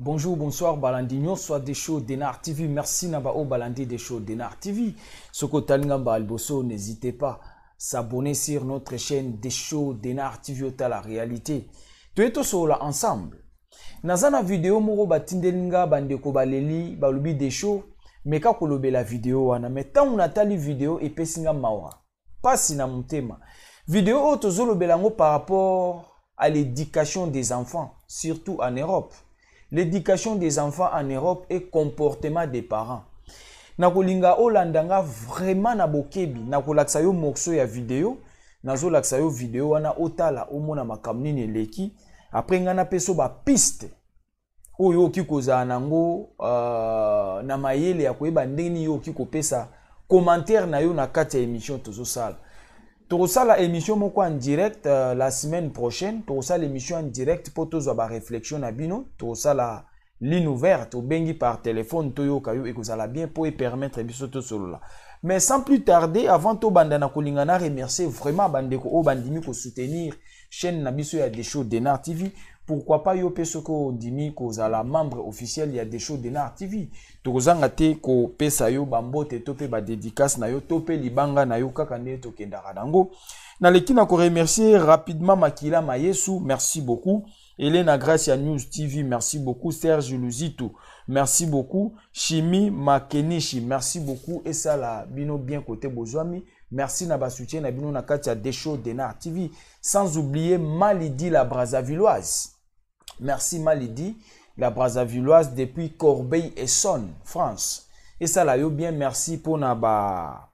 Bonjour, bonsoir, Balandignon, soit des shows Denar TV. Merci Nabao Balandi des shows Denar TV. Sokotalingamba Alboso, n'hésitez pas à s'abonner sur notre chaîne des shows Denar TV au la réalité. Tu es tous là ensemble. Nazana vidéo moro batindelinga bandeko baleli balubi des shows mais ka kolobe la vidéo wana mais tant on atali vidéo et pesinga mawa. Pas sina mutema. Vidéo autozolo belango par rapport à l'éducation des enfants, surtout en Europe. L'éducation des enfants en Europe et comportement des parents. Nakolinga olandanga vraiment na bokebi. Nakolaksa yo morceau ya vidéo. Nazo laksa yo vidéo wana otala omona makamnini leki. Après ngana peso ba piste. Oyo ki koza nango na mayele ya koyeba ndeni yo ki kopesa commentaire na yo na kati ya émission tozo sala. Torosala émission moko en direct la semaine prochaine. Torosala l'émission en direct pour tous ba réflexion na bino. Torosala ligne ouverte au bengi par téléphone toyo kayo et kozala bien pour permettre biso to solo là. Mais sans plus tarder, avant to bandana kolingana remercier vraiment bandeko o bandimi ko soutenir chaîne na biso ya des shows Denar TV. Pourquoi pas yo pesoko dimi kozala membre officiel ya des shows Denar TV. Tokozanga te ko pesa yo bambote tope ba dédicace na yo tope libanga na yo kaka nde to kendaka dango. Na lekina ko remercier rapidement Makila Mayesu, merci beaucoup. Elena Gracia News TV, merci beaucoup. Serge Luzito, merci beaucoup. Chimi Makenishi, merci beaucoup. Et ça la bino bien côté Bozwami. Merci na ba soutien na bino na katia des shows Denar TV. Sans oublier Malidi la Brazzavilloise. Merci Malidi la Brazzavilloise depuis Corbeil-Essonnes, France. Et ça la yo bien merci pour na ba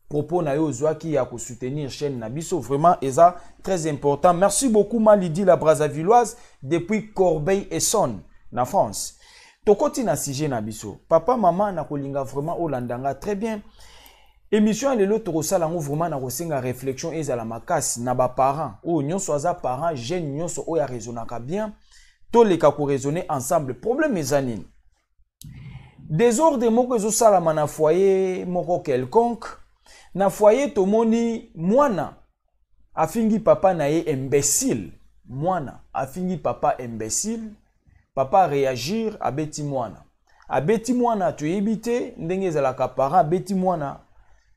propos na yo qui a soutenir chaîne Nabiso vraiment et ça très important. Merci beaucoup Malidi la Brazzavilloise depuis Corbeil-Essonnes na France. Tokoti na sujet Nabiso. Papa maman na kolinga vraiment olandanga très bien. Émission lelo torosala ngo vraiment na kosenga réflexion ezala makasi na ba parents. O nyonso aza parents jeune nyonso o ya raisonnaka bien. To leka ko raisonner ensemble. Problème ezanini. Désordre moko ezo sala na foyer moko quelconque. Na foyer tomoni mwana afingi papa na ye imbécile. Mwana afingi papa imbécile. Papa réagir abeti mwana. Abeti mwana toyebite ndenge ezalaka parent abeti mwana.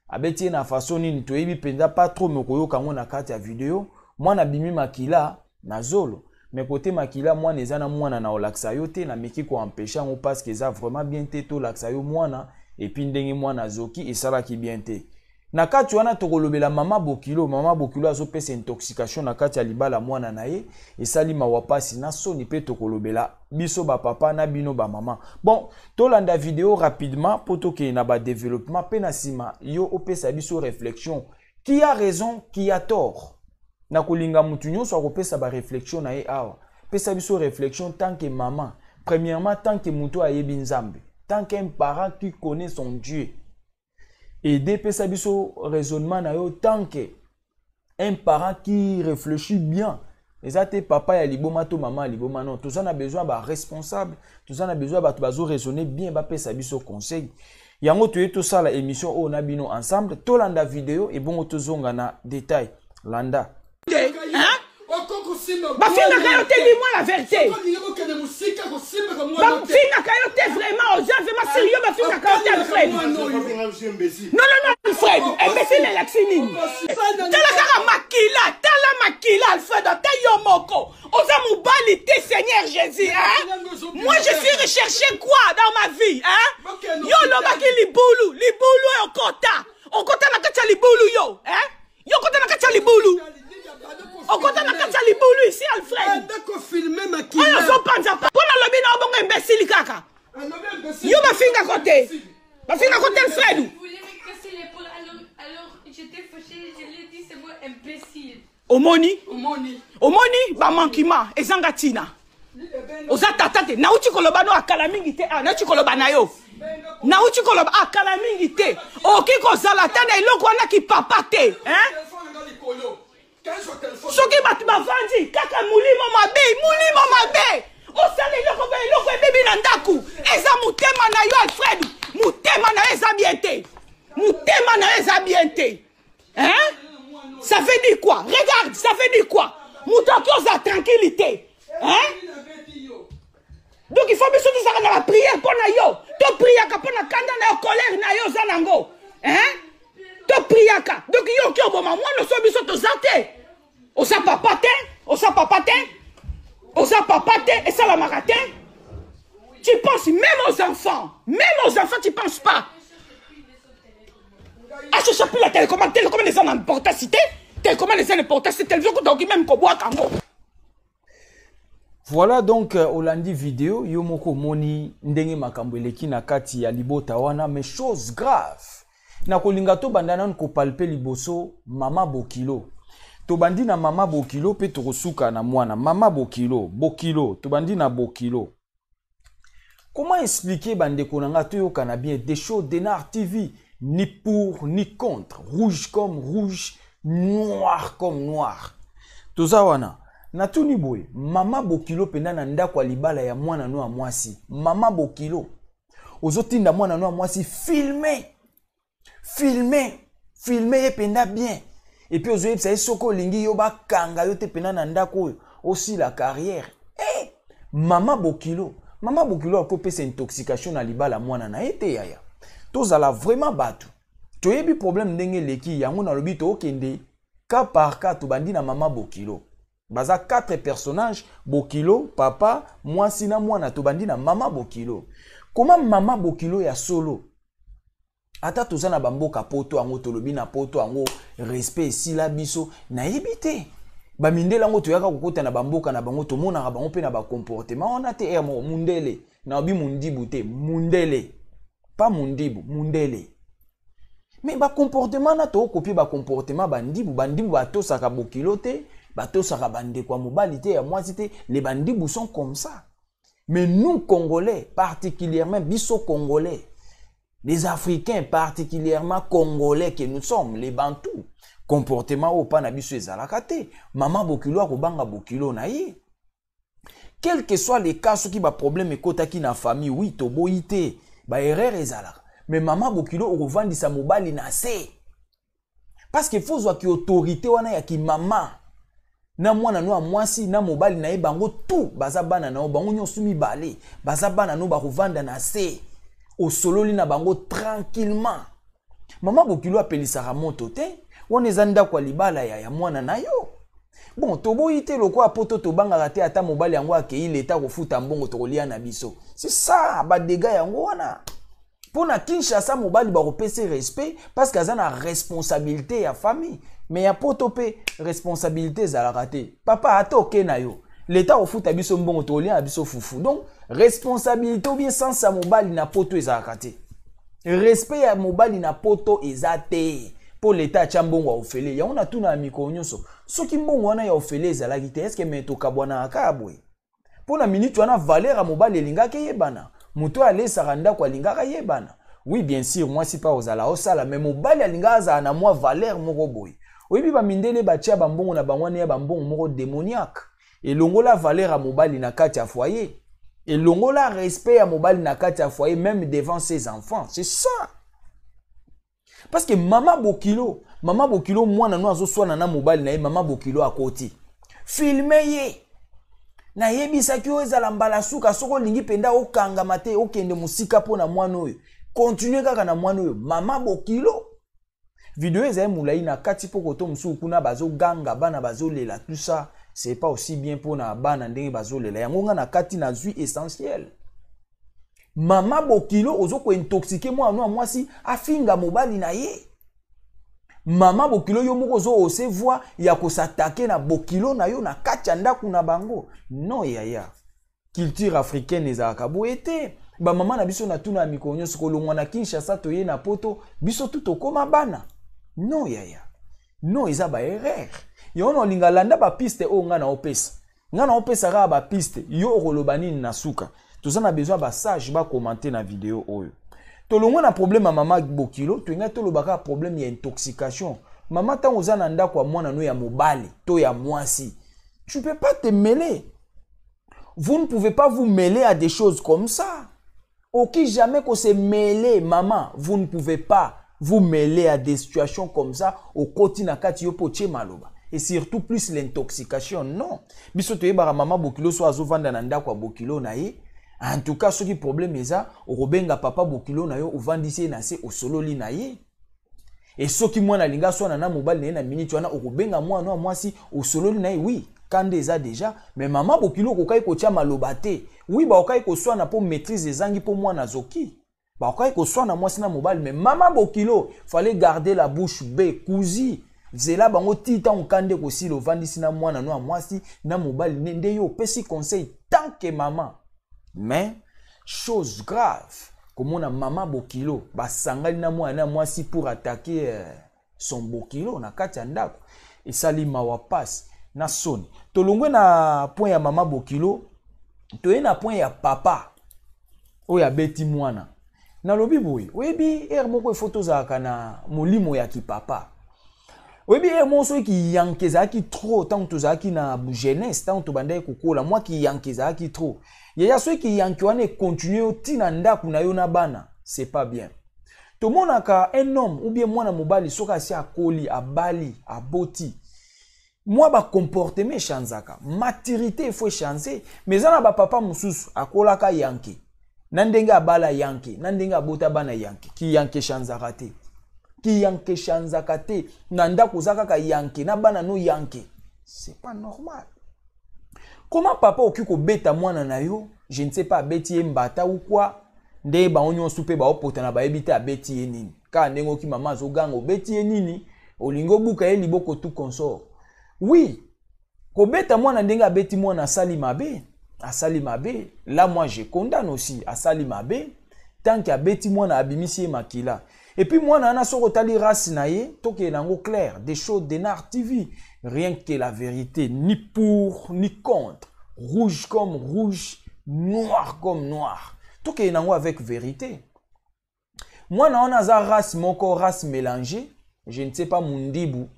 Abeti na façon nini toyebi penza pas trop mokoyo kango na kati ya video. Mwana bimi makila na zolo. Mais côté makila mwana ezana mwana na olaksa yo te na meki ko empêcher ngo parce que ça vraiment bien te to laksa yo mwana et puis ndenge mwana zoki esala ki bien te. Na kati wana tokolobela mama bokilo azopesa intoxication na kati ya libala mwana na ye esali mawapasi na soni pe tokolobela biso ba papa na bino ba mama. Bon, tolanda vidéo rapidement pour toke na ba développement pe na sima yo opesa biso réflexion. Qui a raison, qui a tort? Na kolinga mutu nyonso akopesa ba réflexion na ye awa. Pesa biso réflexion tant que maman. Premièrement, tant que mutu ayebi nzambe. Tant qu'un parent qui connaît son Dieu. Et des pesabiso raisonnement na yo tant que un parent qui réfléchit bien. Les athées papa ya liboma to maman liboma non. Tout ça a besoin ba responsable. Tout ça a besoin ba bazo raisonner bien ba pesabiso conseil. Yango tu tout ça la émission o na bino ensemble. To landa vidéo et bon to zonga na détail. Landa. Hein? Bafina kayote dis-moi la vérité. Bafina kayote vraiment aux gens vraiment sérieux bafina kayote Alfred. Non Alfred, imbécile l'axinine. Tala makila Alfred, ta yomoko. Oza mubali te Seigneur Jésus, hein? Moi je suis recherché quoi dans ma vie, hein? Yo lo baki libulu e okota na kacha libulu yo, hein? Yo kota na kacha libulu. On compte na kacha libulu ici Alfred. Ndako filmer makila. On a panza pa. Pona lobi na obongo imbécile kaka. Yo ma finga côté. Ma finga côté Alfred. Vous voulez me casser l'épaule alors j'étais fâchée, je lui ai dit c'est moi imbécile. Omoni, ba mankima mama ezanga tina oza tata te nauti koloba no akala mingi te nauti koloba na yo nauti koloba akala mingi te oki kozala te na eloko wana ki papa te soki bato bavandi kaka mulimo mabe osala eloko ebebi na ndaku eza motema na yo Alfred motema na yo eza bien te motema na yo eza bien te ça veut dire quoi? Regarde, ça veut dire quoi? Moutoki oza tranquillité. Donc il faut bien surtout ça dans la prière pour na yo. To priaka pour na kanda na yo colère na yo zanango. To priaka. Donc yo ki oboma moi no so biso to zate. Oza papa te et ça la maraté. Tu penses même aux enfants tu penses pas. Ah, je sais plus la télécommande les gens n'importe cité, télécommande les gens n'importe cité, télévision que même qu'on boit kango. Voilà donc Olandi vidéo yomoko moni ndenge makambo eleki na kati ya libota wana mais chose grave. Na kolinga to bandana ko palper liboso mama Bokilo. To bandi na mama Bokilo pe to kosuka na mwana mama Bokilo to bandi na Bokilo. Comment expliquer bande konanga to yokana bien des shows d'Enar TV? Ni pour, ni contre. Rouge comme rouge, noir comme noir. Tozawana. Natuni boy. Mama Bokilo penda na ndako libala ya mwana no amwasi. Mama Bokilo. Ozotinda mwana no amwasi. Filmer ye penda bien. Et puis ozoye pisa soko lingi yoba kanga yote penda na ndako aussi la carrière. Mama Bokilo. Mama Bokilo a copé cette intoxication na libala mwana na ete yaya. Tozala vraiment batu. Tu as eu problème ndenge leki yango na lobi to okende cas par cas to bandi na mama Bokilo. Baza 4 personnages Bokilo, papa, moi sina mwana to bandi na mama Bokilo. Comment mama Bokilo ya solo? Ata toza na bamboka poto ango to lobi na poto ango respect sila biso na yebite. Ba mindela ngo to yaka kokota na bamboka na bango to mona bango pe na ba comportement on a te mundele na obi mundibu te mundele. Pas mundibu, mundele. Mais ba comportement na to copie ba comportement bandibu ba to saka Bokilo te, ba to saka bande kwa mobali te ya mwasi te, les bandibus sont comme ça. Mais nous Congolais, particulièrement biso Congolais, les Africains particulièrement Congolais que nous sommes, les Bantous, comportement au pana biso ezalaka te, mama Bokilo akobanga Bokilo na ye. Quel que soit les cas qui ba problème ekotaki na famille, oui to boité. Ba erreur ezalaka. Mais mama Bokilo revandi sa mobali na se. Parce que faut zwa ki autorité wana ya ki mama. Na mwana no amwasi na mobali na ye bango tout baza bana na bango nyonso mibale. Baza bana no ba revanda na se. O sololi na bango tranquillement. Mama Bokilo apelisaka moto te. Wana ezanda kwa libala ya mwana na yo. Bon, tobo ite loko apoto tobanga rate ata mobali yango akei leta kofuta mbongo tokolia na biso. C'est ça, ba dégâts yango wana. Pona Kinshasa mobali ba repese respect parce que azana responsabilité ya famille. Mais ya poto pe responsabilité za la rate. Papa ata oké na yo. Leta kofuta biso mbongo tokolia na biso fufu. Donc responsabilité ou bien sans sa mobali na poto eza rate. Respect ya mobali na poto ezate. Pour l'état chambongo wa ofele. Ya on a tout na miko nyonso. Soki mbongo wana ya ofele ezalaki te est-ce que meto kabwana akabwe pour na minute wana valeur a mobali elingaka yebana muto alesaka ndako alingaka yebana oui bien sûr moi si pas ozala osala mais mobali alingaka za na moi valeur moko boy oyibi ba mindele batia bambongo na bangwana ya bambongo moko démoniaque elongola valeur a mobali na kati ya foyer elongola respect a mobali na kati ya foyer même devant ses enfants c'est ça. Parce que mama Bokilo mwana no azoswana na mobali na ye mama Bokilo akoti. Filme ye. Na yebisa ki ezala mbala suka soko lingi penda okanga mate okende musika pona mwana oyo. Continue kaka na mwana oyo mama Bokilo. Video ezali mulai na kati poko to musu kuna bazo ganga bana bazo lela tout ça c'est pas aussi bien pona bana ndenge bazo lela. Yango nga na kati na zui essentiel. Mama Bokilo ozoko intoxiquer mwana mwasi afinga mobali na ye. Mama Bokilo yo moko zo ose voix ya ko s'attaquer na Bokilo na yo na kati ndaku na bango. Non yaya. Culture africaine ezalaka boete. Ba mama na biso na tuna mikonyo sokolongwa na Kinshasa to ye na poto biso tout okoma bana. Non yaya. Non eza ba erreur. Yo no linga landa ba piste o nga na opesa. Nga na opesaka ba piste yo rolobani na suka. Toza na besoin ba sage ba commenter na vidéo oyo. Tolongo na problème à maman Bokilo, to nga tolobaka problème ya intoxication. Maman tango za na ndako mwana no ya mobali, to ya mwasi. Tu peux pas te mêler. Vous ne pouvez pas vous mêler à des choses comme ça. Ok, jamais qu'on se mêler, maman, vous ne pouvez pas vous mêler à des situations comme ça au quotidien kati yo poche maloba. Et surtout plus l'intoxication, non. Biso to yebara maman Bokilo so azovanda na ndako Bokilo na ye. En tout cas, ce qui problème est ça, robenga papa Bokilo na yo ovandisi na se osololi na ye. Et ce qui moi na linga so na mobile na minute wana robenga moi no mwasi osololi na ye, oui. Quand déjà déjà, mais maman Bokilo kokai ko tia malobate. Oui, ba okai ko so na po maîtrise ezangi po moi na zoki. Ba okai ko so na mwasi na mobile, mais maman Bokilo fallait garder la bouche bée, cousi. Zela bango tita onkande ko si lo vandisi na mwana no mwasi na mobile nde yo pesi conseil tant que maman. Mais, chose grave, comme on a maman Bokilo, bah sangali na mwasi pour attaquer son Bokilo na kati andako. Et ça li mawapas na son. Tolongwe na point ya maman Bokilo, toye na point ya papa. Oya beti mwana. Na lobi boy, webi moko photo za kana molimo ya ki papa. Webi monso ki yankeza ki trop tant to za ki na jeunesse tant to bandai kokola moi ki yankeza ki trop. Yaya ceux qui yankiwane continue tina ndaku na yo na bana, c'est pas bien. To monaka un homme ou bien mwana mobali soka si akoli abali aboti. Moi ba comportement chanzaka, maturité il faut changer, mais zana ba papa mususu akolaka yanki. Nandenga abala yanki, nandenga abota bana yanki, ki yanki chanzaka te. Ki yanki chanzaka te, nanda kozaka ka yanki, na bana no yanki. C'est pas normal. Comment papa okiko beta mwana na yo, je ne sais pas beti mbata ou quoi, nde ba onyo soupe ba opota na ba ebite a beti nini. Ka ndengo ki mama zo gango beti nini, olingo buka ye liboko tout consort. Oui, ko beta mwana ndenga beti mwana asali mabe, là moi je condamne aussi asali mabe, tant qu'il a beti mwana abimisi makila. Et puis mwana ana soko tali race na ye, toke nango clair, des choses de Nar TV. Rien que la vérité, ni pour, ni contre. Rouge comme rouge, noir comme noir. Tout est avec vérité. Moi, on a une race, mon corps race mélangée. Je ne sais pas, Mundibu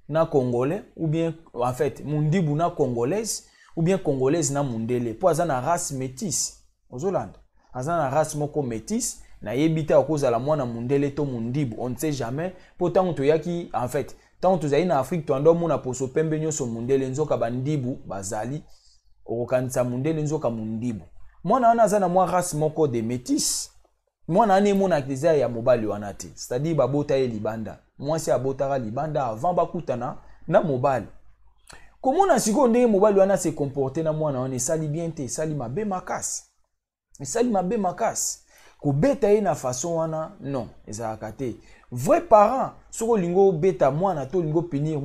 na congolais, ou bien, en fait, Mundibu na congolaise, ou bien congolaise na mundele. Pour avoir une race métisse. Aux Hollandes. Avoir une race moko métisse. Na yebita à cause de la moine mundele to Mundibu. On ne sait jamais. Pourtant, on yaki, en fait, tant que tu es en Afrique, tu as un poso pembenyo so mundele nzoka bandibu bazali okanisa mundele nzoka mundibu. Moi na ana zana moi race moko de métis. Moi na ane mona kizia ya mobali wanate. C'est-à-dire babota ye libanda. Moi si abotara libanda avant bakutana na mobali. Comment na siko ndenge mobali wana se comporter na moi na on sali bien te, sali mabe makasi. Sali mabe makasi. Ko beta ye na façon wana non, ezalaka te. Vrai parent, soko lingo beta mwana to lingo punir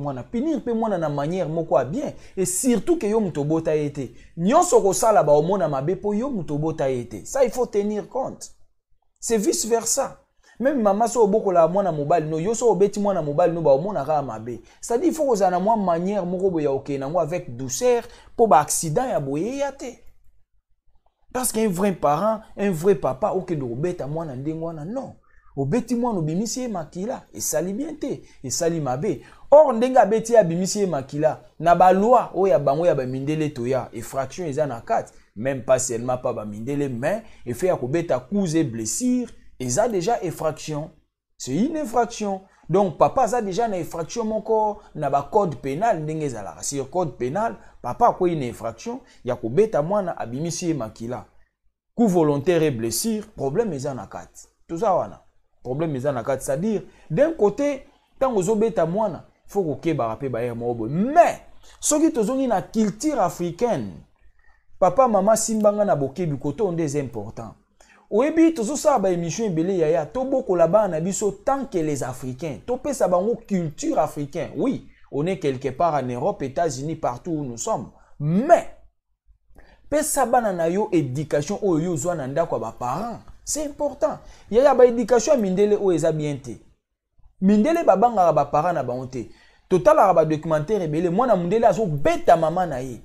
pe mwana na manière moko a bien et surtout que yo muto bota yete. Nyonso ko sala ba omona mabe po yo muto bota yete. Ça il faut tenir compte. C'est vice versa. Même maman so boko la mwana mobile no yo so beti mwana mobile no ba omona ka mabe. C'est-à-dire il faut ko zana mwa manière moko boya ok nango avec douceur po ba accident ya boye yate. Parce qu'un vrai parent, un vrai papa ok do beta mwana ndengwana non. Obeti mwana bimisi makila et sali bien te et sali mabe. Or ndenga beti ya bimisi makila na ba loi o ya bango ya ba mindele toya effraction eza na 4 même pas seulement pas ba mindele mais et fait ya ko beta cause et blessure eza déjà effraction. C'est une infraction. Donc papa a déjà une infraction moko na ba code pénal ndenge ezala sur code pénal papa ko une infraction ya ko beta mwana abimisi makila. Coup volontaire et blessure problème eza na 4. Tout ça wana. Problème est dans c'est-à-dire d'un côté tant aux obeta mwana faut que barape ba mobo mais ce qui tozongi na culture africaine papa maman simbanga na bokebi koto on des important oyebi tozo sa ba émission ebele yaya to boko là-bas na biso tant que les africains to pesa bango culture africaine oui on est quelque part en Europe États-Unis partout où nous sommes mais pesa bana na yo éducation oyo zo na ndako ba parents. C'est important. Il y a une éducation mindele ou eza bien te. Mindele babanga ba parents na bango te. Total ba documentaire ebele mwana mindele azo beta maman na ye.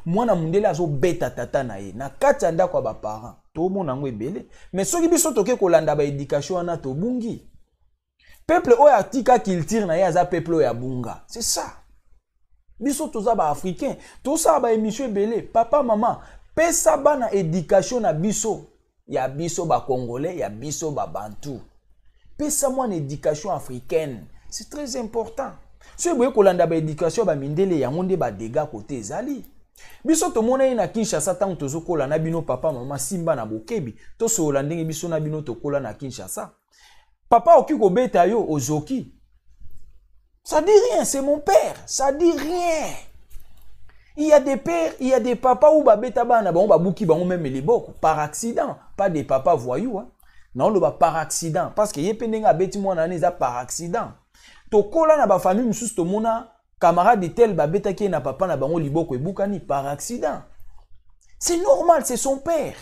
mwana mundele azo beta tata na ye na kati ya ndako ya ba parents to mona ngo ebele mais soki biso toke kolanda ba éducation wana to bungi peuple oyo atika culture na ye aza peuple oyo abunga c'est ça biso toza ba africain to sa ba émission ebele papa maman pesa bana éducation na biso ya biso ba congolais ya biso ba bantu pesa mwana éducation africaine c'est très important si boye kolanda ba éducation ba mindele yango nde ba dégâts côté ezali biso to mona na Kinshasa tango tozokola na bino papa maman simba na bokebi to sola ndenge biso na bino tokola na Kinshasa papa oki ko beta yo ozoki ça dit rien c'est mon père ça dit rien il y a des pères il y a des papas ou ba beta bana ba buki ba même les boko par accident pas des papas voyous hein non le ba par accident parce que yependenga beti mwana neza par accident to kola na ba famille mususu to mona camarade tel ba beta ki na papa na bango liboko ebukani par accident c'est normal c'est son père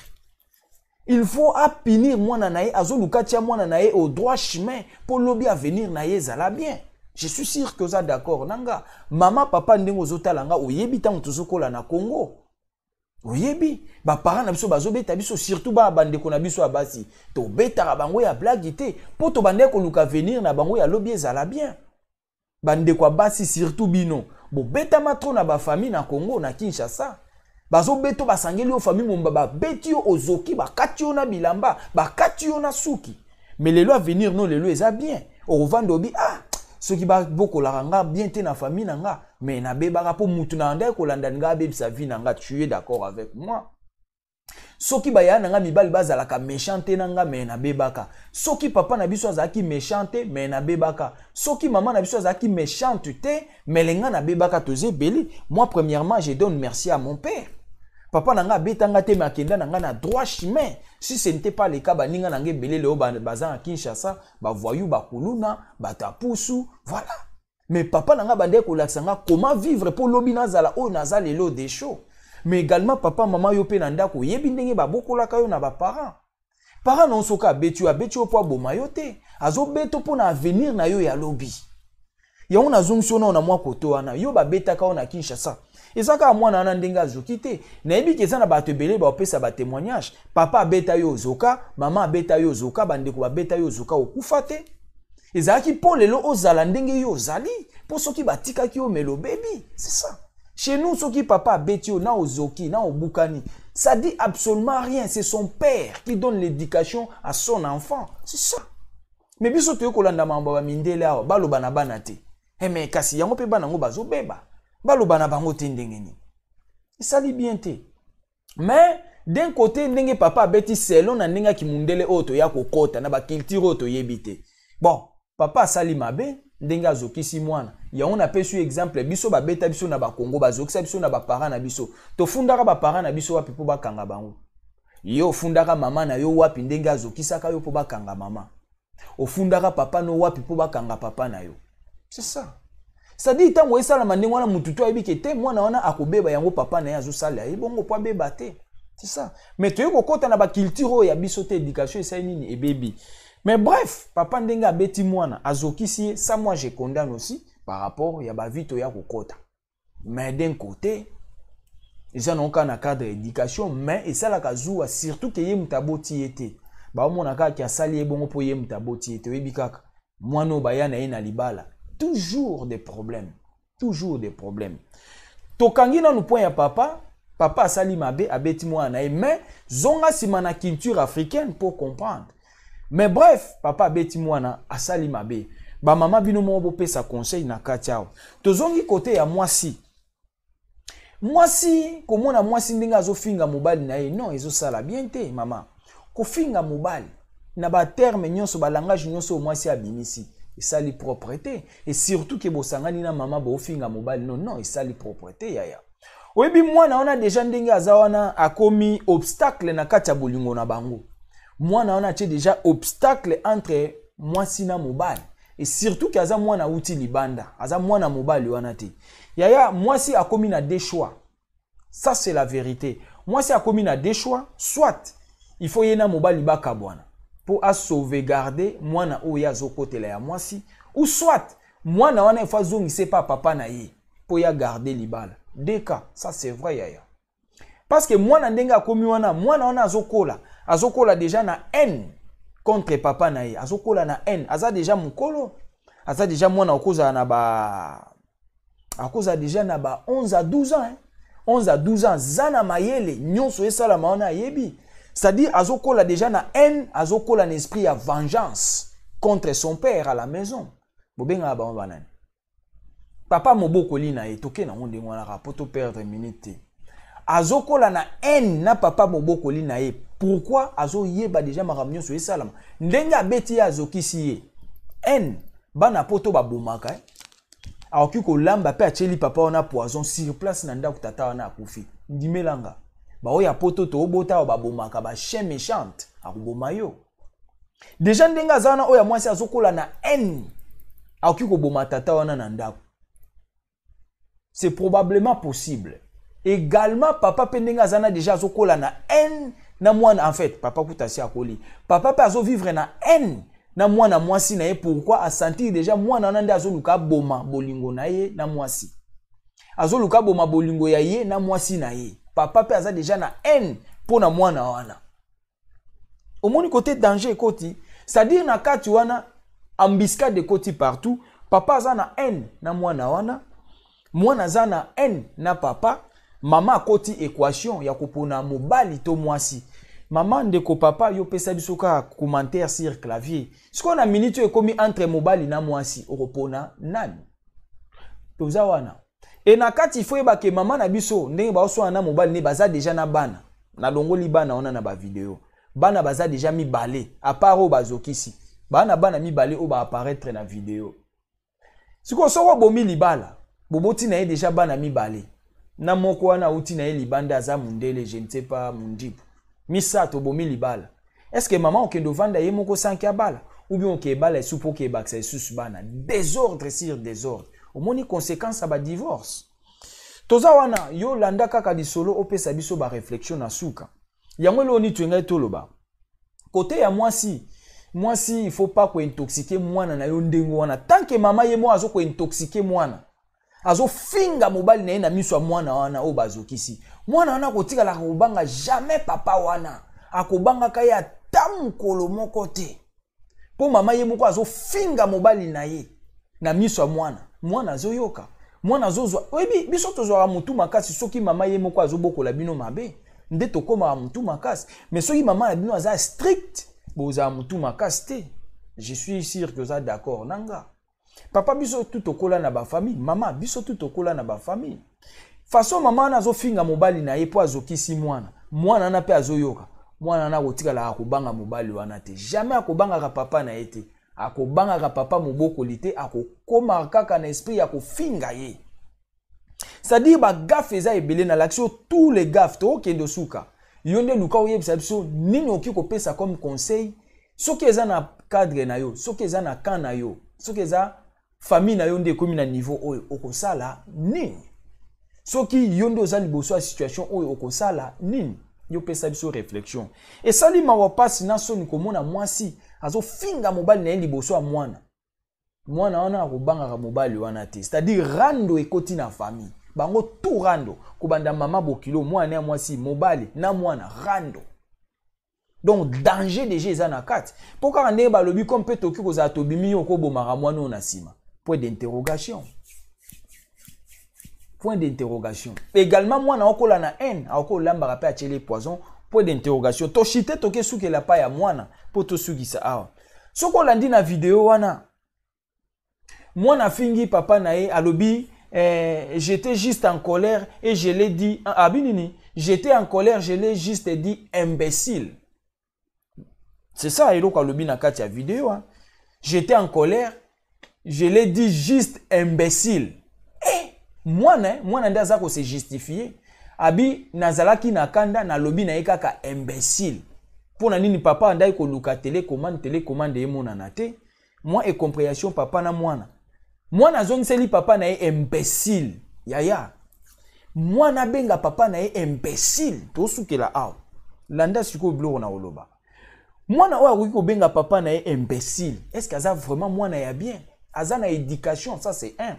il faut apinir mwana nae azoluka tia mwana nae au droit chemin pour lobi à venir nae zala bien je suis sûr que ça d'accord nanga maman papa ndengo zotalanga oyebi tango tozokola na Congo oyebi ba parents na biso bazobeta biso surtout ba bandeko na biso abasi to beta bango ya blague te po to bandeko luka venir na bango ya lobi ezala bien bandeko abasi surtout bino bo beta matro na ba famille na Congo na Kinshasa bazo beto basangeli o famille momba ba beti yo ozoki ba katio na bilamba ba katio na suki mais lelo à venir non lelo eza bien o vandobi ah ceux qui ba boko la nga bien te na famille nanga mais na beba po mutu na ndai ko landa nga be sa vie nanga tu es d'accord avec moi soki baya nanga mibali bazala ka méchante nanga mais na bebaka soki papa na biso azaki méchante mais na bebaka soki maman na biso azaki méchante te mais lenga na bebaka toze beli moi premièrement je donne merci à mon père papa nanga betanga te makenda nanga na droit chemin si ce n'était pas le cas baninga nanga belé le bazan à Kinshasa ba voyou ba kuluna ba tapusu voilà mais papa nanga bande ko laksanga comment vivre pour lobina zala o nazala lelo des shows mais également papa maman yo pe na ndako yebi ndenge ba bokola kayo na ba parents non soka betu po boma yo te azo beto po na avenir na yo ya lobi ya ona zongsiona na mwa koto wana yo ba beta kayo na Kinshasa ezaka mwana na ndenge azoki te na yebi ke na bato ebele ba opesa ba témoignage papa beta yo zoka mama beta yo zoka bandeko ba beta yo zoka okufa te ezaki po lelo ozala ndenge yo ozali po soki batika ki yo melo baby c'est ça chez nous soki papa beti yo na ozoki na obukani ça dit absolument rien c'est son père qui donne l'éducation à son enfant c'est ça mais biso to kolanda mamba ba mindele awa baloba na bana te mais kasi yango pe bana ngo bazobeba baloba na bango te ndenge ni esali bien te mais d'un côté ndenge papa beti selon na ndenge ki mundele oto ya kokota na ba culture oto yebite bon papa asali mabe ndenge azokisi mwana yango na pesu exemple biso ba beta biso na ba Congo bazokisa biso na ba parents na biso to fundaka ba parents na biso wapi po bakanga bango yo fundaka mama na yo wapi ndenge azokisaka yo po bakanga mama ofundaka papa no wapi po bakanga papa na yo c'est ça ça dit tango esala mandenge wana mututu ayebi ke te mwana wana akobeba yango papa na ye azosala ye bongo po abeba te c'est ça mais toyo kokota na ba culture ya biso te éducation esa nini ebebi mais bref papa ndenge abeti mwana azokisi ça moi je condamne aussi par rapport ya ba vie to ya kokota mais d'un côté eza nonka na cadre éducation mais esala kazuwa surtout ke ye mutaboti ete ba mona ka ki asali ye bongo po ye mutaboti ete oyebi kaka mwana bayana ye na libala toujours des problèmes tokangi na point ya papa asali mabe abeti mwana ye mais zonga sima na culture africaine pour comprendre mais bref papa abeti mwana asali mabe ba mama bino mo bo pesa conseil na kati yao tozongi côté ya mwasi komona mwasi ndinga azofinga mobali na ye non ezosala bien te mama kofinga mobali na ba terme nyonso ba langage nyonso mwasi abimisi esali propreté et surtout ke bosangani na mama bofinga mobali non esali propreté yaya oyebi mwana wana deja ndenge azawana akomi obstacle na kati ya bolingo na bango mwana wana tie deja obstacle entre mwasi na mobali et surtout ke aza mwana uti libanda aza mwana mobali wana te yaya mwasi akomi na deux choix ça c'est la vérité mwasi akomi na deux choix soit il faut yena mobali bakabwana pour à sauvegarder mwana oya zokotela ya mwasi ou soit mwana wana il faut zongise pas papa na ye pour ya garder libala deux cas ça c'est vrai yaya Parce que moi, nandenga komi wana, moi na azokola. Azokola déjà na haine contre papa na ye. Azokola na haine. Aza déjà mukolo. Aza déjà moi na okoza na ba... Akoza déjà na ba 11 à 12 ans. Hein? 11 à 12 ans. Zana mayele. Nyonso esala maona yebi. C'est-à-dire, azokola déjà na haine. Azokola na esprit à vengeance contre son père à la maison. Bobenga ba banane. Papa mobokoli na ye. Toke na onde ngwana rapoto perdre minute. Azokola na haine na papa mobokoli na ye. Pourquoi azo yeba déjà makamnyo so esalama. Ndenga beti azokisi ye. Haine bana poto babomaka. Aoki ko lamba pe acheli papa wana poison sur place na ndako tata wana akufi. Ndimelanga. Ba oya poto to obota o babomaka ba chien méchante akuboma yo. Déjà ndenga zana oya mwasi azokola na haine. Aoki ko boma tata wana na ndako. C'est probablement possible. Également, papa pendenga zana déjà zokola na haine na mwana en fait papa kutasi akoli. Papa pe azo vivre na haine na mwana mwasi na ye pourquoi a sentir déjà mwana nande azo luka boma bolingo na ye na mwasi. Azo luka boma bolingo ya ye na mwasi na ye. Papa pe aza déjà na haine pour na mwana wana. Au moni côté danger koti, c'est-à-dire na kati wana embuscade de koti partout, papa aza na haine na mwana wana. Mwana aza na haine na papa. Mama koti équation ya kopona mobali to mwasi. Maman ndeko papa yo pesa biso ka commentaire sur clavier. Siko na minute ekomi entre mobali na mwasi okopona nani? Toza wana. E na kati ifo yeba ke mama na biso ndenge ba oso na mobali ne baza déjà na bana. Na longoli bana ona na ba video. Bana baza déjà mi balé à part o bazokisi. Bana mi balé o ba apparaître na vidéo. Siko soko bomi libala. Boboti na ye déjà bana mi balé. Na moko wana uti na ye libanda za mundele, je ne sais pas mundibu. Misato bomi libala. Est-ce que maman okendo vanda ye moko sanki abala? Ou bien oke bala supo ke baksa susu bana. Désordre sur désordre. Au moni conséquence à ba divorce. Toza wana yo landa kaka di solo opesa biso ba réflexion na suka. Yango lo ni twenga toloba. Côté ya mwasi il faut pas ko intoxiquer mwana na yo ndengo wana. Tant que mama ye mo azo ko intoxiquer mwana. Azo finga mobali na ye na miso mwana wana o bazokisi. Mwana wana kotika la kobanga jamais papa wana. Akobanga kaya tamu kolo moko te. Po mama ye moko azo finga mobali na ye na miso mwana. Mwana azo yoka. Mwana azo zwa. Oyebi biso tozwa mutu makasi soki mama ye moko azo bokola bino mabe. Nde tokoma mutu makasi. Mais soki mama na bino aza strict, boza mutu makasi te. Je suis sûr que vous êtes d'accord nanga. Papa biso tout okola na ba famille, maman biso tout okola na ba famille. Façon maman nazo finga mobali na ye po azokisi mwana. Mwana na pe azoyoka. Mwana na kotika la akobanga mobali wana te. Jamais akobanga ka papa na ye te. Akobanga ka papa mobokoli te, akokoma kaka na esprit ya kofinga ye. C'est-à-dire ba gaffe eza ebele na l'action tous les gaffes to kendo suka. Yonde luka oyebisa biso nini oki kopesa comme conseil soki eza na cadre na yo, soki eza na camp na yo, soki eza famille na yo nde komi na niveau oyo okosala nini? Soki yondo oza liboso ya situation oyo okosala nini? Yo pesa biso réflexion. Et sali mawapasi na soni komona mwasi azo finga mobali na ye liboso ya mwana. Mwana wana akobanga mobali wana te. C'est-à-dire rando ekoti na famille. Bango tout rando. Kobanda mama bokilo mwana ya mwasi mobali na mwana rando. Donc danger déjà eza na kati. Pourquoi ndenge balobi comme peut toki koza tobimi yo ko bomaka mwana ona sima. Point d'interrogation. Point d'interrogation. Également mwana okola na haine, akola lamba pe achele poison. Point d'interrogation. To chite toke suke la pa ya mwana po to sugisa awa. Soko landi na vidéo wana. Mwana fingi papa na ye alobi j'étais juste en colère et je l'ai dit abinini, j'étais en colère, je l'ai juste dit imbécile. C'est ça, Elo Kalobi na kati ya vidéo. Hein. J'étais en colère, je l'ai dit juste imbécile. Eh, moi nda ko se justifier. Abi nazalaki na kanda na lobi na ekaka imbécile. Pona nini papa ndai ko luka télécommande ye mona na te. Moi et compréhension papa na mwana. Mwana zongiseli papa na ye imbécile. Yaya. Mwana benga papa na ye imbécile. To sukela aw. Landa siko bloko na oloba. Mwana oya koki kobenga papa na ye imbécile. Est-ce que aza vraiment mwana ya bien? Aza na éducation, ça c'est un.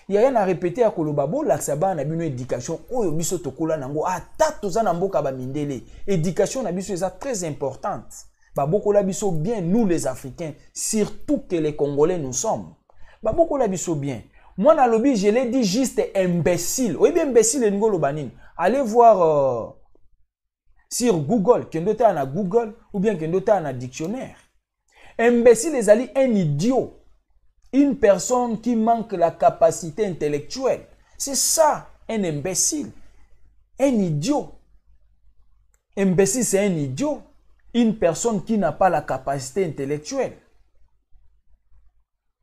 yaya na répété ya koloba bo laksa ba na bino éducation oyo biso tokola nango ata toza na mboka ba mindele éducation na biso eza très importante ba bokola biso bien nous les Africains surtout que les Congolais nous sommes ba bokola biso bien moi na lobi je l'ai dit juste imbécile oui bien imbécile ngolo banine allez voir sur Google kendo ta na Google ou bien kendo ta na dictionnaire imbécile les ali un idiot. Une personne qui manque la capacité intellectuelle. C'est ça, un imbécile. Un idiot. Imbécile, c'est un idiot. Une personne qui n'a pas la capacité intellectuelle.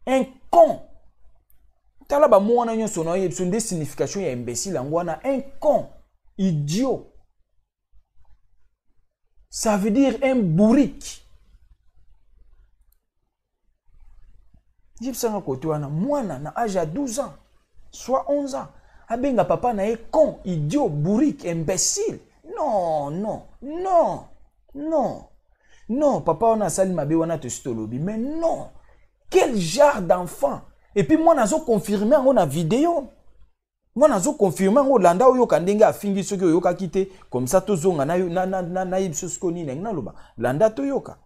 Un con. Talaba mwana nyo sono yebso des significations ya imbécile angwana un con, idiot. Ça veut dire un bourrique. Jipsanga kote wana mwana na âge à 12 ans, soit 11 ans. Abenga papa na con, idiot, bourrique, imbécile. Non, non, non, non. Non, papa on a sali mabe wana te stolobi, mais non. Quel genre d'enfant? Et puis moi nazo confirmer on a vidéo. Moi nazo confirmer on landa oyo kandenga afingi soki oyo ka kite comme ça to zonga na yibso skoni na loba. Landa to yoka.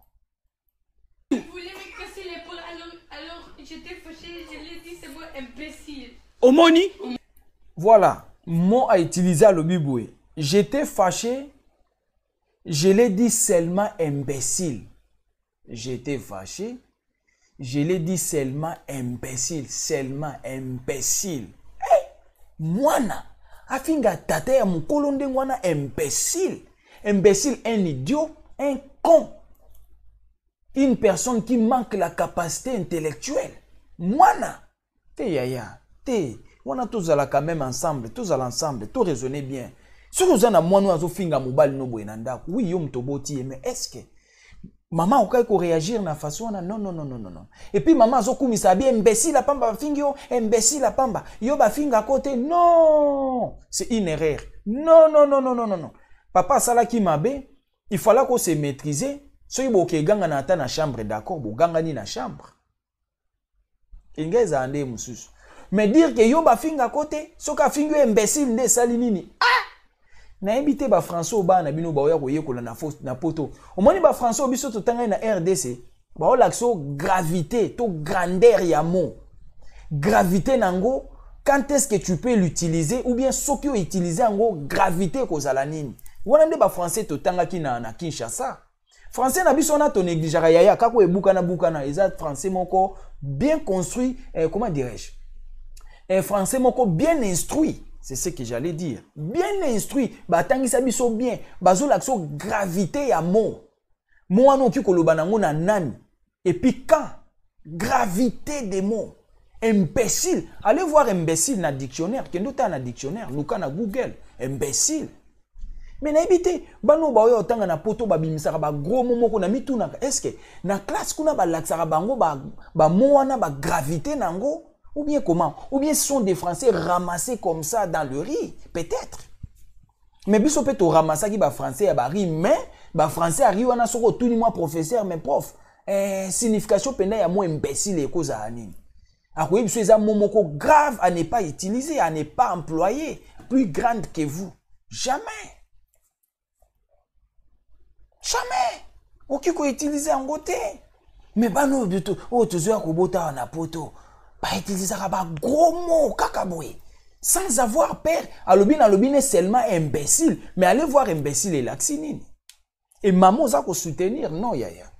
J'étais fâchée, je l'ai dit, c'est moi imbécile. Omoni? Voilà, mot à utiliser à l'obiboué. J'étais fâché, je l'ai dit seulement imbécile. J'étais fâché, je l'ai dit seulement imbécile, seulement imbécile. Hey, mwana, afinga tate ya mukolo ndengwana imbécile. Imbécile, un idiot, un con. Une personne qui manque la capacité intellectuelle. Mwana. Te yaya. Te. Wana tous allons quand même ensemble. Tous allons ensemble. Tout raisonnez bien. Si vous avez mwana azo finga mobile no boenanda. Oui, yom toboti. Mais est-ce que maman okai ko réagir na façon na non non non non non. Et puis maman azo kumisa bien imbécile la pamba fingio, imbécile la pamba. Yo ba finga côté. Non. C'est une erreur. Non non non non non non. Papa sala ki mabe, il fallait qu'on se maîtriser. Soki boke ganga na ata na chambre d'accord, bo ganga ni na chambre. Ingeza ande mususu. Mais dire que yo ba finga côté, soka fingo imbécile nde sali nini. Ah! Na ebité ba François ba na bino ba oya ko yekola na poto. Omoni ba François biso to tanga na RDC, ba o l'axo gravité, to grandeur ya mot. Gravité nango, quand est-ce que tu peux l'utiliser ou bien soki o utiliser ango gravité ko zala nini. Wana nde ba français to tanga ki na Kinshasa. Français na biso na to négligeara yaya kako ebukana eza français moko bien construit comment dirais-je français moko bien instruit, c'est ce que j'allais dire, bien instruit ba tangisa biso bien bazo l'axo gravité ya mot wana ki koloba nango na nani et puis quand gravité des mots imbécile, allez voir imbécile na dictionnaire kendo ta na dictionnaire luka na Google imbécile. Mais na ebité bano ba oyo tanga na poto ba bimisaka ba gros momoko na mituna est-ce que na classe kuna ba laksaka bango ba moana ba gravité nango ou bien comment ou bien ce sont des français ramassés comme ça dans le riz peut-être. Mais biso peut to ramasaki ba français ya ba riz mais ba français ari wana soko tout ni moi professeur mais prof signification penda ya mo imbécile e koza anini. Akoyi biso eza momoko grave à ne pas utiliser, à ne pas employer, plus grande que vous. Jamais. Jamais. Oki ko utiliser en côté. Mais ba no bito o tozo ko bota na poto. Ba utiliser ba gros mots kakaboy. Sans avoir peur. Alobi ne seulement imbécile, mais allez voir imbécile et laxinine. Et maman za ko soutenir non yaya.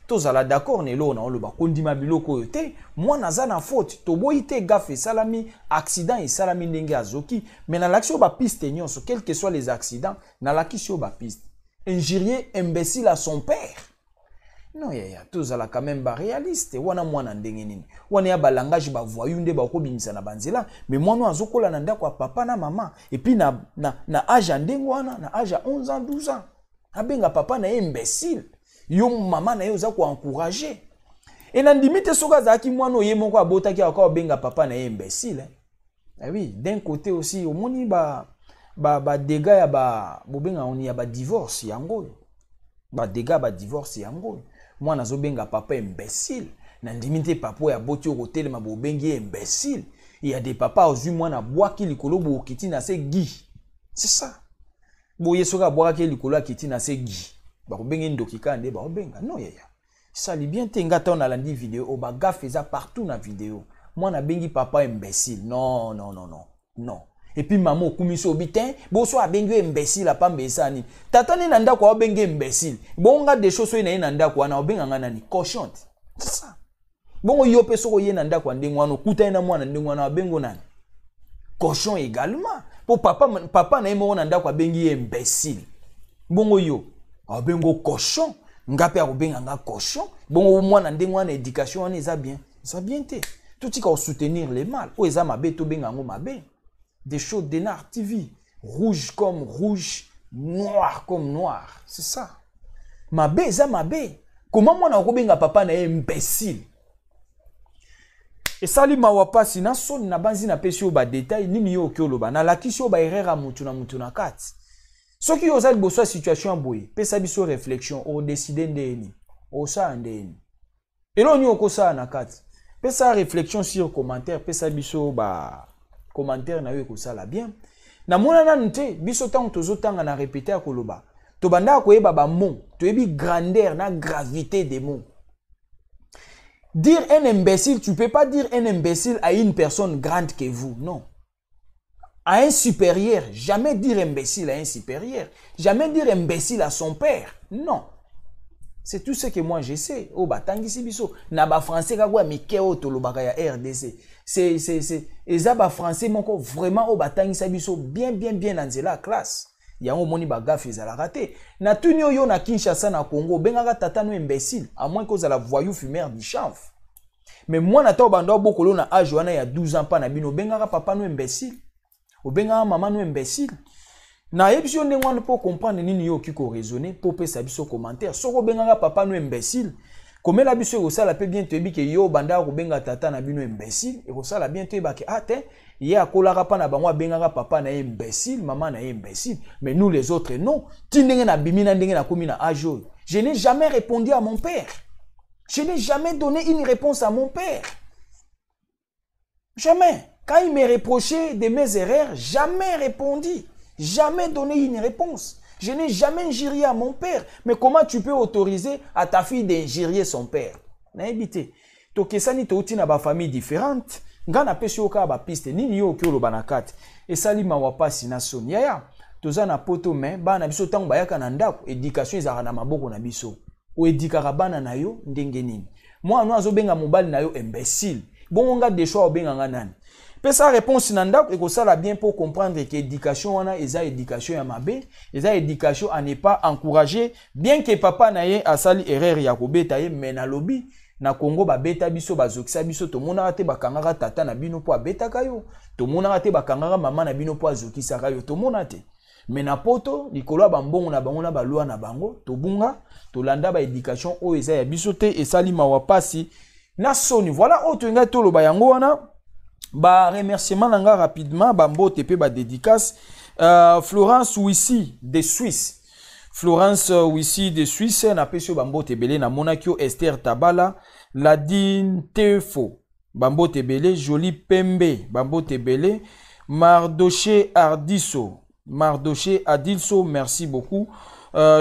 Tozala d'accord ne lo na lo ba kondima biloko yote. Moi naza na faute. Toboyi te gafe salami accident et salami ndenge azoki. Mais na l'action ba piste nyonso quels que soient les accidents, na la kisio ba piste. Injurier imbécile à son père. Non yaya, tous ala quand même ba réaliste. Wana mwana ndenge nini. Wana ya ba langage ba voyou nde ba ko bimisa na banzela, mais mwana azokola na ndako ya papa na maman et puis na âge ndenge wana, na âge 11 ans, 12 ans. Abenga papa na imbécile. Yo maman na yo za ko encourager. Et na ndimite soka za ki mwana oye moko abota ki akwa benga papa na imbécile. Ah oui, d'un côté aussi au moni ba dégâts ya ba bobenga on ya ba divorce yango ba dégâts ba divorce yango moi nazo benga papa imbécile na ndimite papa ya boti ko telema bobengi imbécile Il y a des papas aux yeux, moi, na bois qui likolo bo kiti na se gi. C'est ça. Bo yesoka bois qui likolo kiti na se gi. Ba ko benga ndoki kande ba ko benga. Non yaya. Ça li bien tengata on a landi vidéo o ba ga faisa partout na vidéo. Moi na bengi papa imbécile. Non non non non. Non. Et puis maman okumiso bitin, bo so abengi imbécile a pambe sani. Tata ni nanda ko bengi imbécile. Bonga des choses so na nanda ko na obenga nani cochonte. C'est ça. Bongo yo pe soko ye nanda kwa ndengwano kuta ina mwana ndengwana bengo nani. Cochon également. Pour papa na imo nanda kwa bengi imbécile. Bongo yo bengo cochon. Ngape a benga nga cochon. Bongo mwana ndengwana éducation on eza bien. Ça bien té. Tout qui soutenir les mal. O eza mabe to benga ngo mabe. Des choses d'Enar TV. Rouge comme rouge, noir comme noir. C'est ça. Mabe eza mabe. Comment moi na benga papa na imbécile. Et ça li mawapasi na son na banzi na pesi o ba détail nini yo okyo loba na lakisi o ba erreur mutu na kati. Soki yo za liboso situation boye, pesa biso réflexion o décider ndeni. O sa ndeni. Elo ni okosa na kati. Pesa réflexion sur commentaire, pesa biso ba commentaire na yo ekosala bien. Na mona na nte biso tango tozotanga na répéter akoloba. To banda ko yeba ba mot, to yebi grandeur na gravité des mots. Dire un imbécile, tu ne peux pas dire un imbécile à une personne grande que vous, non. À un supérieur, jamais dire imbécile à un supérieur. Jamais dire imbécile à son père, non. C'est tout ce que moi je sais. Oh, batangisi biso. Na ba français kagwa mikeo tolobaka ya RDC. C'est ba français moko vraiment oh batangisa biso bien anzela classe. Yango moni bagaf ezala raté. Na tuni oyo na Kinshasa na Congo bengaka tata no imbécile à moins que la voyou fumeur du chanf. Mais moi na to bando bokolo na âge wana ya 12 ans pa na bino bengaka papa no imbécile. O bengaka maman no imbécile. Na yebisio ndengwana pour comprendre nini yo kiko raisonner pour pesa biso commentaire. Soko bengaka papa no imbécile. Comme la biso osala pe bien tebi ke yo banda ko benga tata na bino imbécile et osala bien tebi ke ate ye akolaka pa na bango bengaka papa na imbécile maman na imbécile mais nous les autres non tindenge na bimina ndenge na komi na ajo. Je n'ai jamais répondu à mon père. Je n'ai jamais donné une réponse à mon père. Jamais. Quand il me reprochait de mes erreurs, jamais répondu. Jamais donné une réponse. Je n'ai jamais injurié à mon père. Mais comment tu peux autoriser à ta fille d'injurier son père? Naibité. To kesani to uti na ba famille différente. Ngana pesi oka ba piste nini yo kyolo banakat. Et sali mawapasi na sonia ya. Toza na poto men ba na biso tango bayaka na ndako éducation ezaka na maboko na biso. O edikaka bana na yo ndenge nini. Moi no azobenga mobali na yo imbécile. Bongo nga de choix obenga nga nani. Pesa réponse na ndako ekosala bien pour comprendre que éducation wana eza éducation ya mabe, eza éducation à ne pas encourager bien que papa na ye asali erreur ya kobeta ye mais na lobi na Congo ba beta biso bazokisa biso to mona te bakangaka tata na bino po abetaka yo, to mona te bakangaka mama na bino po azokisa yo to mona te. Mais na poto likolo ba mbongo na bango na ba loi na bango to bunga to landa ba éducation o eza ya biso te esali mawapasi na soni. Voilà o to nga to lo ba yango wana. Ba remerciement nanga rapidement bambo tepe ba dédicace Florence Wissi de Suisse. Florence Wissi de Suisse na pesio bambo tebele na Monakio Esther Tabala Ladine Tefo bambo tebele Joli Pembe bambo tebele Mardoché Ardiso merci beaucoup.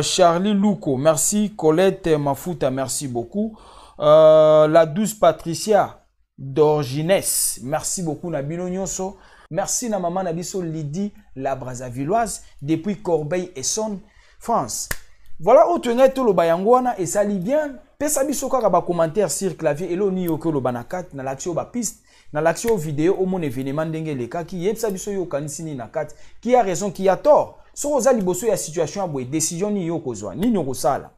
Charlie Louko merci. Colette Mafuta merci beaucoup. La douce Patricia d'Orgines, merci beaucoup Nabino Nyonso. Merci na maman Nabiso Lydie la Brazzavilloise depuis Corbeil-Essonne, France. Voilà où tu es tout le bayangwana et ça lit bien. Pesa biso kaka ba commentaire sur clavier elo ni yoko lo banakat na l'action ba piste na l'action vidéo au mon événement ndenge leka ki yebsa biso yo kanisini na kat qui a raison qui a tort. So oza liboso ya situation boye décision ni yoko zwa ni nyoko sala.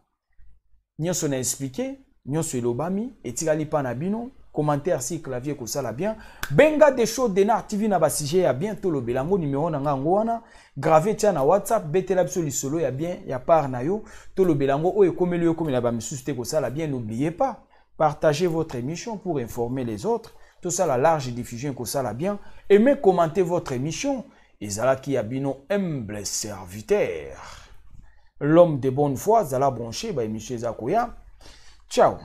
Nyonso na expliquer, nyonso elobami etikali pa na bino. Commentaire si clavier ko sala bien. Benga des shows d'Enar TV na ba sujet ya bien to lo belango numéro na nga ngwana. Gravé tia na WhatsApp betela biso lisolo ya bien ya par na yo to lo belango o ekomeli yo komela ba misuste ko sala bien. N'oubliez pas, partagez votre émission pour informer les autres. Tout ça la large diffusion ko sala bien. Aimez commenter votre émission. Ezala ki abino humble serviteur. L'homme de bonne foi zala branché ba émission Zakoya. Ciao.